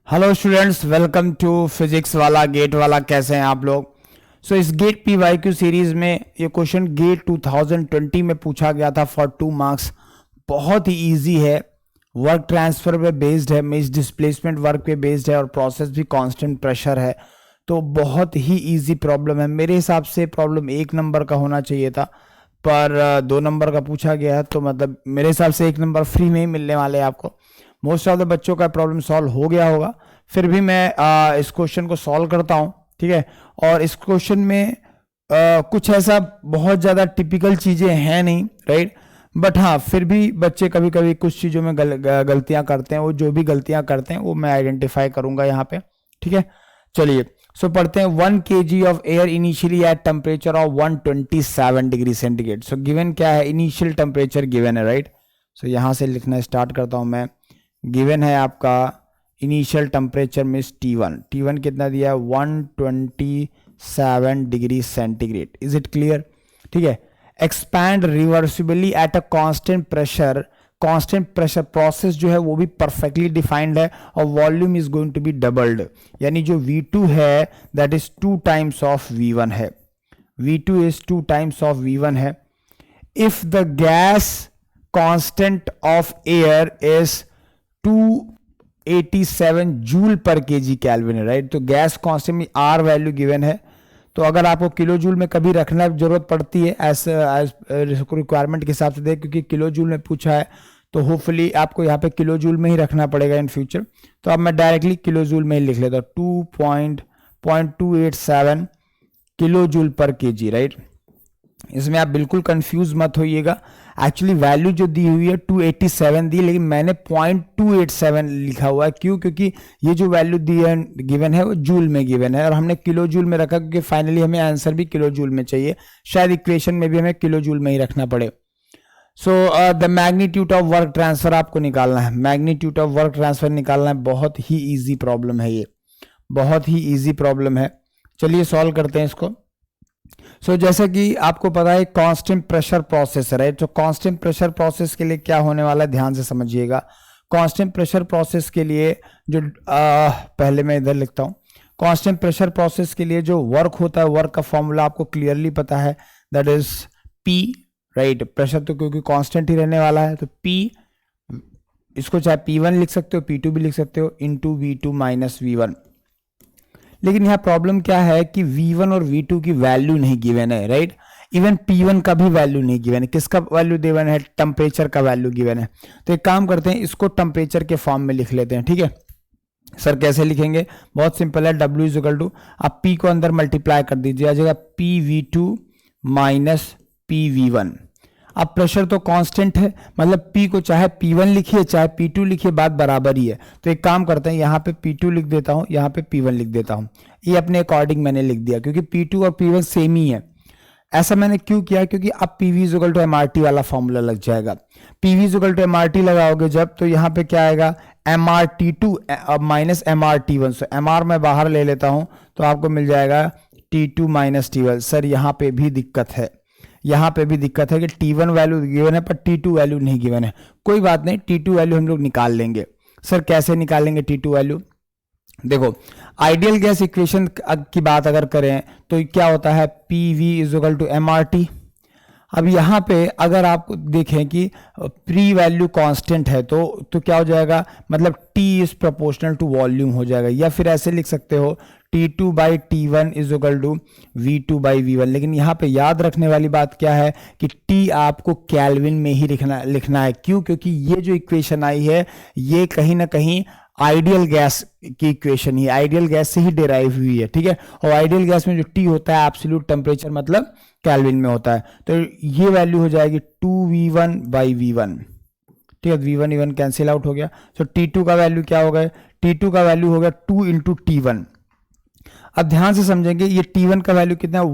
Hello students, welcome to physics Wallah GATE Wallah. कैसे हैं आप लोग? इस गेट पीवाईक्यू सीरीज में ये क्वेश्चन गेट 2020 में पूछा गया था फॉर 2 मार्क्स। बहुत ही इजी है, वर्क ट्रांसफर पे बेस्ड है, मींस डिस्प्लेसमेंट वर्क पे बेस्ड है और प्रोसेस भी कांस्टेंट प्रेशर है। तो बहुत ही इजी प्रॉब्लम है। मेरे हिसाब से प्रॉब्लम 1 नंबर का होना चाहिए था, पर 2 नंबर का पूछा गया है, तो मतलब मेरे हिसाब से 1 नंबर फ्री में ही मिलने वाले हैं आपको। मोस्ट ऑफ द बच्चों का प्रॉब्लम सॉल्व हो गया होगा। फिर भी मैं इस क्वेश्चन को सॉल्व करता हूं, ठीक है। और इस क्वेश्चन में कुछ ऐसा बहुत ज़्यादा टिपिकल चीज़ें हैं नहीं, राइट। बट हाँ, फिर भी बच्चे कभी कभी कुछ चीज़ों में गलतियां करते हैं। वो जो भी गलतियां करते हैं वो मैं आइडेंटिफाई करूंगा यहाँ पे, ठीक है। चलिए पढ़ते हैं। 1 kg of air initially at temperature of 127 degree centigrade. Given क्या है? इनिशियल टेम्परेचर गिवन है, राइट। यहाँ से लिखना स्टार्ट करता हूँ मैं। गिवन है आपका इनिशियल टेम्परेचर मीन्स T1 कितना दिया है? 127 degree centigrade. Is it clear? ठीक है। Expand reversibly at a constant pressure process जो है वो भी परफेक्टली डिफाइंड है और volume is going to be doubled, यानी जो V2 है that is 2 times of V1 है। V2 is 2 times of V1 है। If the gas constant of air is 287 joule पर केजी कैल्विन है, राइट। तो गैस कांस्टेंट में आर वैल्यू गिवन है। तो अगर आपको किलो जूल में कभी रखना जरूरत पड़ती है एज रिक्वायरमेंट के हिसाब से देख, क्योंकि किलो जूल में पूछा है तो होपफुली आपको यहाँ पे किलो जूल में ही रखना पड़ेगा इन फ्यूचर। तो अब मैं डायरेक्टली किलो जूल में ही लिख लेता हूँ, 2.287 किलो जूल पर केजी, राइट। इसमें आप बिल्कुल कंफ्यूज मत होइएगा। एक्चुअली वैल्यू जो दी हुई है 287 दी, लेकिन मैंने 0.287 लिखा हुआ है। क्यों? क्योंकि ये जो वैल्यू दी है गिवन है वो जूल में गिवन है और हमने किलो जूल में रखा क्योंकि फाइनली हमें आंसर भी किलो जूल में चाहिए। शायद इक्वेशन में भी हमें किलो जूल में ही रखना पड़े। The magnitude of work transfer आपको निकालना है। मैग्नीट्यूड ऑफ वर्क ट्रांसफर निकालना है। बहुत ही ईजी प्रॉब्लम है ये, बहुत ही ईजी प्रॉब्लम है। चलिए सॉल्व करते हैं इसको। जैसे कि आपको पता है कांस्टेंट प्रेशर प्रोसेस है, राइट। तो कांस्टेंट प्रेशर प्रोसेस के लिए क्या होने वाला है, ध्यान से समझिएगा। कांस्टेंट प्रेशर प्रोसेस के लिए जो पहले मैं इधर लिखता हूं। कांस्टेंट प्रेशर प्रोसेस के लिए जो वर्क होता है, वर्क का फॉर्मूला आपको क्लियरली पता है, that is P, right. Pressure तो क्योंकि कांस्टेंट ही रहने वाला है, तो P, इसको चाहे P1 लिख सकते हो, P2 भी लिख सकते हो, इंटू V2 माइनस V1। लेकिन यहाँ प्रॉब्लम क्या है कि V1 और V2 की वैल्यू नहीं गिवन है, राइट। इवन P1 का भी वैल्यू नहीं गिवन है। किसका वैल्यू गिवन है? टेम्परेचर का वैल्यू गिवन है। तो एक काम करते हैं, इसको टेम्परेचर के फॉर्म में लिख लेते हैं, ठीक है। सर कैसे लिखेंगे? बहुत सिंपल है। W इज इक्वल टू, आप P को अंदर मल्टीप्लाई कर दीजिए, आ जाएगा PV2 माइनस PV1। अब प्रेशर तो कांस्टेंट है, मतलब P को चाहे P1 लिखिए चाहे P2 लिखिए, बात बराबर ही है। तो एक काम करते हैं, यहाँ पे P2 लिख देता हूँ, यहाँ पे P1 लिख देता हूँ। ये अपने अकॉर्डिंग मैंने लिख दिया क्योंकि P2 और P1 सेम ही है। ऐसा मैंने क्यों किया? क्योंकि अब PV is equal to MRT वाला फॉर्मूला लग जाएगा। PV is equal to MRT लगाओगे जब, तो यहाँ पे क्या आएगा? MRT2 minus MRT1। सो MR मैं बाहर ले लेता हूँ तो आपको मिल जाएगा T2 माइनस T1। सर यहाँ पे भी दिक्कत है, यहाँ पे भी दिक्कत है कि T1 वैल्यू गिवन है पर T2 वैल्यू नहीं गिवन है। कोई बात नहीं, T2 वैल्यू हम लोग निकाल लेंगे। सर कैसे निकालेंगे T2 वैल्यू? देखो, आइडियल गैस इक्वेशन की बात अगर करें तो क्या होता है? PV is equal to MRT। अब यहाँ पे अगर आप देखें कि प्री वैल्यू कांस्टेंट है तो क्या हो जाएगा? मतलब T is proportional to volume हो जाएगा, या फिर ऐसे लिख सकते हो T2 by T1 is equal to V2 by V1। लेकिन यहाँ पे याद रखने वाली बात क्या है कि T आपको कैल्विन में ही लिखना है। क्यों? क्योंकि ये जो इक्वेशन आई है ये कहीं ना कहीं आइडियल गैस की इक्वेशन ही, आइडियल गैस से ही डिराइव हुई है, ठीक है। और आइडियल गैस में जो T होता है एब्सोल्यूट टेम्परेचर मतलब कैल्विन में होता है। तो ये वैल्यू हो जाएगी 2V1 बाई V1, ठीक है। V1 E1 कैंसिल आउट हो गया। तो T2 का वैल्यू क्या हो गया? T2 का वैल्यू हो गया 2 इंटू T1। अब ध्यान से समझेंगे, ये T1 का वैल्यू कितना है?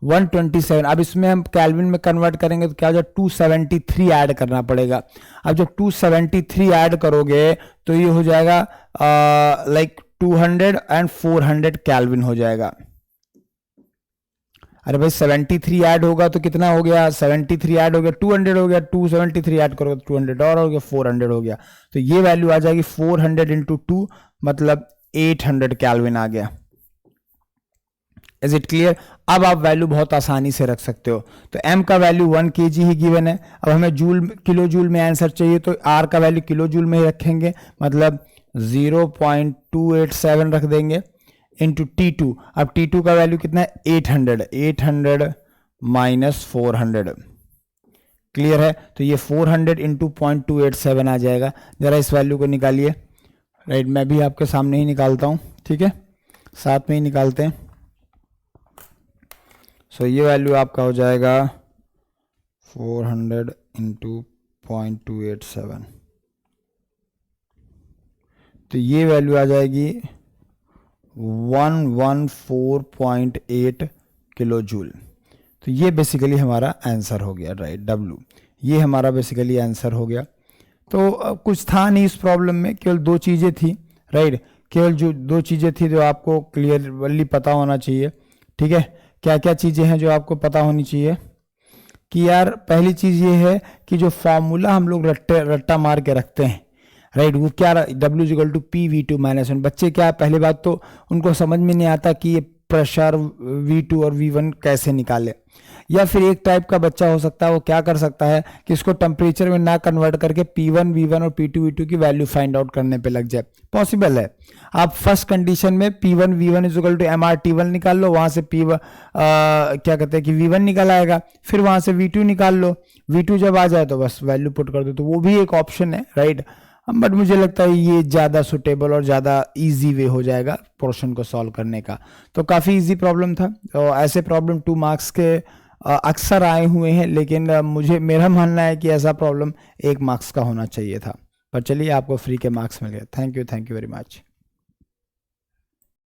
127। अब इसमें हम कैल्विन में कन्वर्ट करेंगे तो क्या हो जाए? 273 ऐड करना पड़ेगा। अब जब 273 ऐड करोगे तो ये हो जाएगा लाइक 200 एंड 400 कैल्विन हो जाएगा। अरे भाई 73 ऐड होगा तो कितना हो गया, 73 ऐड हो गया 200 हो गया, 273 ऐड करोगे तो 200 और हो गया, 400 हो गया। तो ये वैल्यू आ जाएगी 400 इंटू 2 मतलब 800 केल्विन आ गया। Is it clear? अब आप वैल्यू बहुत आसानी से रख सकते हो। तो m का वैल्यू 1 kg ही गिवन है। अब हमें जूल किलो जूल में आंसर चाहिए तो r का वैल्यू किलो जूल में ही रखेंगे, मतलब 0.287 रख देंगे इंटू T2। अब T2 का वैल्यू कितना है 800 माइनस 400। क्लियर है? तो ये 400 इंटू 0.287 आ जाएगा। जरा इस वैल्यू को निकालिए। राइट, मैं भी आपके सामने ही निकालता हूँ, ठीक है, साथ में ही निकालते हैं। सो ये वैल्यू आपका हो जाएगा 400 इंटू 0.287, तो ये वैल्यू आ जाएगी 114.8 किलो जूल। तो ये बेसिकली हमारा आंसर हो गया, राइट, W। ये हमारा बेसिकली आंसर हो गया। तो कुछ था नहीं इस प्रॉब्लम में, केवल दो चीज़ें थी, राइट, केवल जो दो चीज़ें थी जो आपको क्लियरली पता होना चाहिए, ठीक है। क्या क्या चीज़ें हैं जो आपको पता होनी चाहिए कि यार पहली चीज़ ये है कि जो फॉर्मूला हम लोग रट्टा मार के रखते हैं, राइट, वो क्या, W=PV2-1। बच्चे क्या, पहली बात तो उनको समझ में नहीं आता कि ये प्रेशर V2 और V1 कैसे निकाले। या फिर एक टाइप का बच्चा हो सकता है, वो क्या कर सकता है कि इसको टेम्परेचर में ना कन्वर्ट करके P1 V1 और P2 V2 की वैल्यू फाइंड आउट करने पे लग जाए। पॉसिबल है। आप फर्स्ट कंडीशन में P1 V1 = MRT1 निकाल लो, वहां से क्या कहते हैं कि V1 निकल आएगा, फिर वहां से V2 निकाल लो, V2 जब आ जाए तो बस वैल्यू पुट कर दो, तो वो भी एक ऑप्शन है, राइट। बट मुझे लगता है ये ज़्यादा सुटेबल और ज़्यादा इजी वे हो जाएगा पोर्शन को सॉल्व करने का। तो काफ़ी इजी प्रॉब्लम था। तो ऐसे प्रॉब्लम 2 मार्क्स के अक्सर आए हुए हैं, लेकिन मेरा मानना है कि ऐसा प्रॉब्लम 1 मार्क्स का होना चाहिए था। पर चलिए, आपको फ्री के मार्क्स मिल गए। Thank you very much.